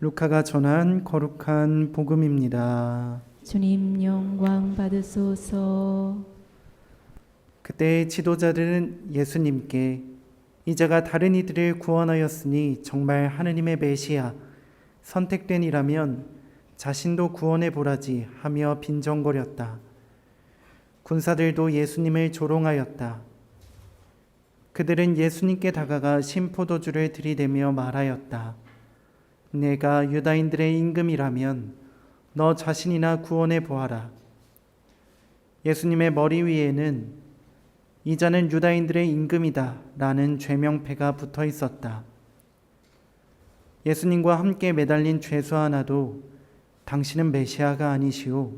루카가 전한 거룩한 복음입니다. 주님 영광 받으소서. 그때 지도자들은 예수님께 이제가 다른 이들을 구원하였으니 정말 하느님의 메시아 선택된 이라면 자신도 구원해 보라지 하며 빈정거렸다. 군사들도 예수님을 조롱하였다. 그들은 예수님께 다가가 신포도주를 들이대며 말하였다. 내가 유다인들의 임금이라면 너 자신이나 구원해 보아라. 예수님의 머리 위에는 이 자는 유다인들의 임금이다 라는 죄명패가 붙어 있었다. 예수님과 함께 매달린 죄수 하나도 당신은 메시아가 아니시오.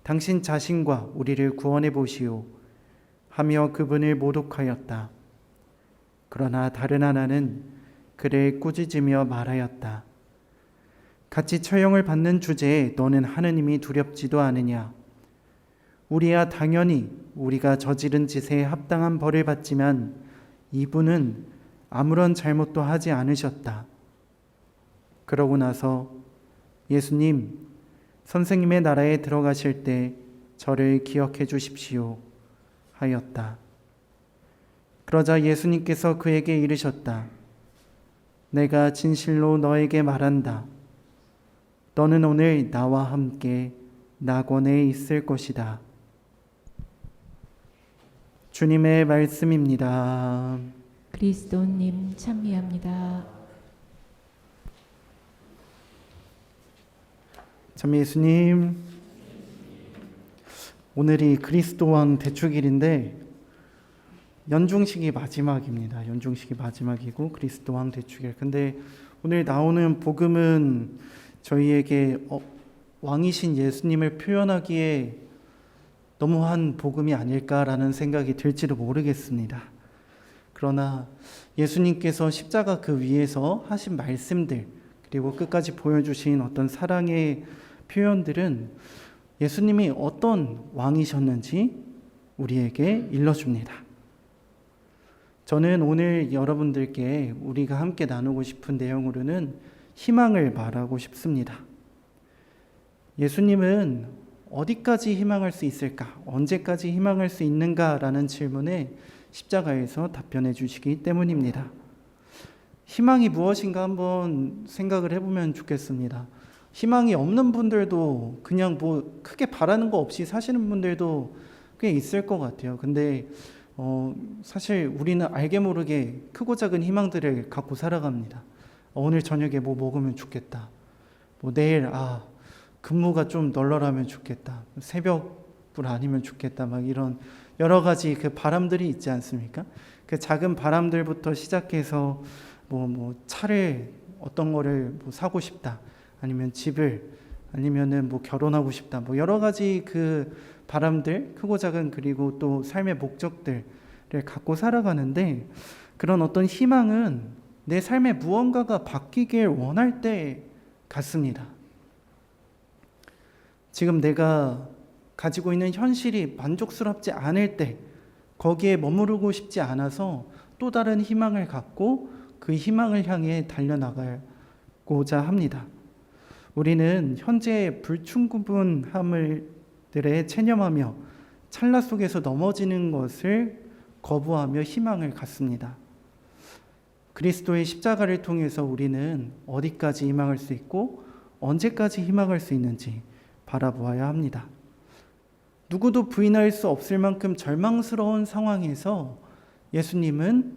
당신 자신과 우리를 구원해 보시오. 하며 그분을 모독하였다. 그러나 다른 하나는 그를 꾸짖으며 말하였다. 같이 처형을 받는 주제에 너는 하느님이 두렵지도 않으냐? 우리야 당연히 우리가 저지른 짓에 합당한 벌을 받지만 이분은 아무런 잘못도 하지 않으셨다. 그러고 나서 예수님, 선생님의 나라에 들어가실 때 저를 기억해 주십시오 하였다. 그러자 예수님께서 그에게 이르셨다. 내가 진실로 너에게 말한다. 너는 오늘 나와 함께 낙원에 있을 것이다. 주님의 말씀입니다. 그리스도님 찬미합니다. 참 예수님, 오늘이 그리스도 왕 대축일인데 연중식이 마지막입니다. 연중식이 마지막이고 그리스도 왕 대축일. 근데 오늘 나오는 복음은 저희에게 왕이신 예수님을 표현하기에 너무한 복음이 아닐까라는 생각이 들지도 모르겠습니다. 그러나 예수님께서 십자가 그 위에서 하신 말씀들 그리고 끝까지 보여주신 어떤 사랑의 표현들은 예수님이 어떤 왕이셨는지 우리에게 일러줍니다. 저는 오늘 여러분들께 우리가 함께 나누고 싶은 내용으로는 희망을 말하고 싶습니다. 예수님은 어디까지 희망할 수 있을까? 언제까지 희망할 수 있는가라는 질문에 십자가에서 답변해 주시기 때문입니다. 희망이 무엇인가 한번 생각을 해보면 좋겠습니다. 희망이 없는 분들도 그냥 뭐 크게 바라는 거 없이 사시는 분들도 꽤 있을 것 같아요. 근데 사실 우리는 알게 모르게 크고 작은 희망들을 갖고 살아갑니다. 오늘 저녁에 뭐 먹으면 좋겠다. 뭐 내일 근무가 좀 널널하면 좋겠다. 새벽불 아니면 좋겠다. 막 이런 여러 가지 그 바람들이 있지 않습니까? 그 작은 바람들부터 시작해서 뭐 차를 어떤 거를 뭐 사고 싶다. 아니면 집을 아니면은 뭐 결혼하고 싶다. 뭐 여러 가지 그 바람들, 크고 작은 그리고 또 삶의 목적들을 갖고 살아가는데 그런 어떤 희망은 내 삶의 무언가가 바뀌길 원할 때 같습니다. 지금 내가 가지고 있는 현실이 만족스럽지 않을 때 거기에 머무르고 싶지 않아서 또 다른 희망을 갖고 그 희망을 향해 달려나가고자 합니다. 우리는 현재의 불충분함들에 체념하며 찰나 속에서 넘어지는 것을 거부하며 희망을 갖습니다. 그리스도의 십자가를 통해서 우리는 어디까지 희망할 수 있고 언제까지 희망할 수 있는지 바라보아야 합니다. 누구도 부인할 수 없을 만큼 절망스러운 상황에서 예수님은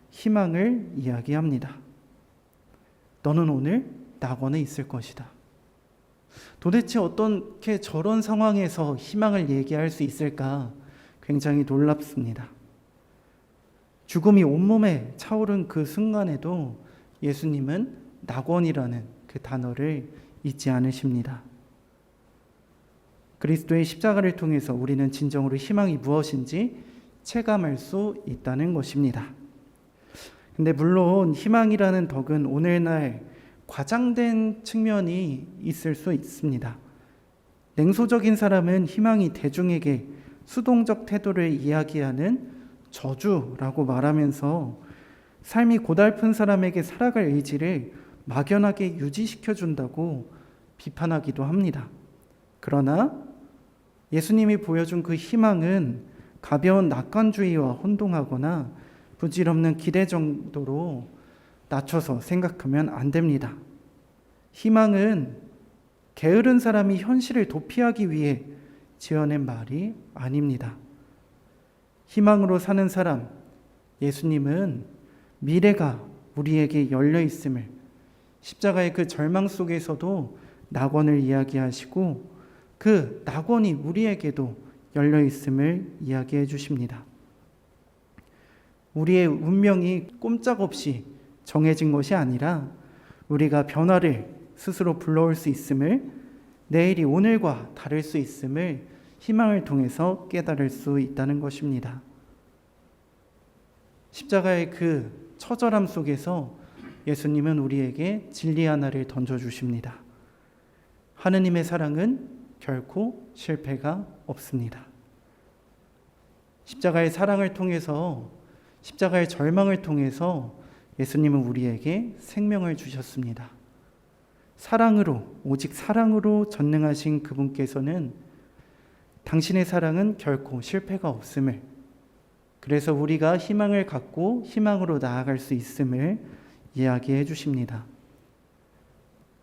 희망을 이야기합니다. 너는 오늘 낙원에 있을 것이다. 도대체 어떻게 저런 상황에서 희망을 얘기할 수 있을까? 굉장히 놀랍습니다. 죽음이 온몸에 차오른 그 순간에도 예수님은 낙원이라는 그 단어를 잊지 않으십니다. 그리스도의 십자가를 통해서 우리는 진정으로 희망이 무엇인지 체감할 수 있다는 것입니다. 근데 물론 희망이라는 덕은 오늘날 과장된 측면이 있을 수 있습니다. 냉소적인 사람은 희망이 대중에게 수동적 태도를 이야기하는 저주라고 말하면서 삶이 고달픈 사람에게 살아갈 의지를 막연하게 유지시켜 준다고 비판하기도 합니다. 그러나 예수님이 보여준 그 희망은 가벼운 낙관주의와 혼동하거나 부질없는 기대 정도로 낮춰서 생각하면 안 됩니다. 희망은 게으른 사람이 현실을 도피하기 위해 지어낸 말이 아닙니다. 희망으로 사는 사람, 예수님은 미래가 우리에게 열려 있음을, 십자가의 그 절망 속에서도 낙원을 이야기하시고 그 낙원이 우리에게도 열려 있음을 이야기해 주십니다. 우리의 운명이 꼼짝없이 정해진 것이 아니라 우리가 변화를 스스로 불러올 수 있음을, 내일이 오늘과 다를 수 있음을 희망을 통해서 깨달을 수 있다는 것입니다. 십자가의 그 처절함 속에서 예수님은 우리에게 진리 하나를 던져주십니다. 하느님의 사랑은 결코 실패가 없습니다. 십자가의 사랑을 통해서, 십자가의 절망을 통해서 예수님은 우리에게 생명을 주셨습니다. 사랑으로, 오직 사랑으로 전능하신 그분께서는 당신의 사랑은 결코 실패가 없음을, 그래서 우리가 희망을 갖고 희망으로 나아갈 수 있음을 이야기해 주십니다.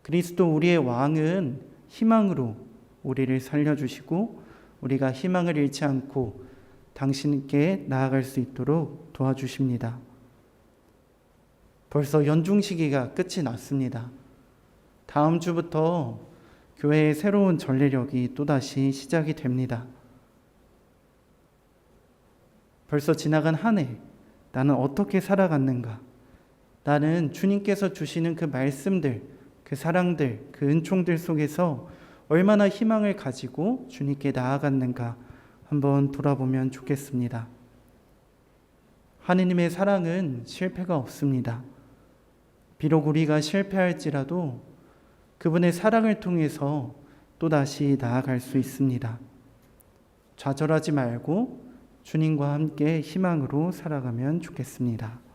그리스도 우리의 왕은 희망으로 우리를 살려주시고 우리가 희망을 잃지 않고 당신께 나아갈 수 있도록 도와주십니다. 벌써 연중 시기가 끝이 났습니다. 다음 주부터 교회의 새로운 전례력이 또다시 시작이 됩니다. 벌써 지나간 한 해, 나는 어떻게 살아갔는가? 나는 주님께서 주시는 그 말씀들, 그 사랑들, 그 은총들 속에서 얼마나 희망을 가지고 주님께 나아갔는가 한번 돌아보면 좋겠습니다. 하느님의 사랑은 실패가 없습니다. 비록 우리가 실패할지라도 그분의 사랑을 통해서 또다시 나아갈 수 있습니다. 좌절하지 말고 주님과 함께 희망으로 살아가면 좋겠습니다.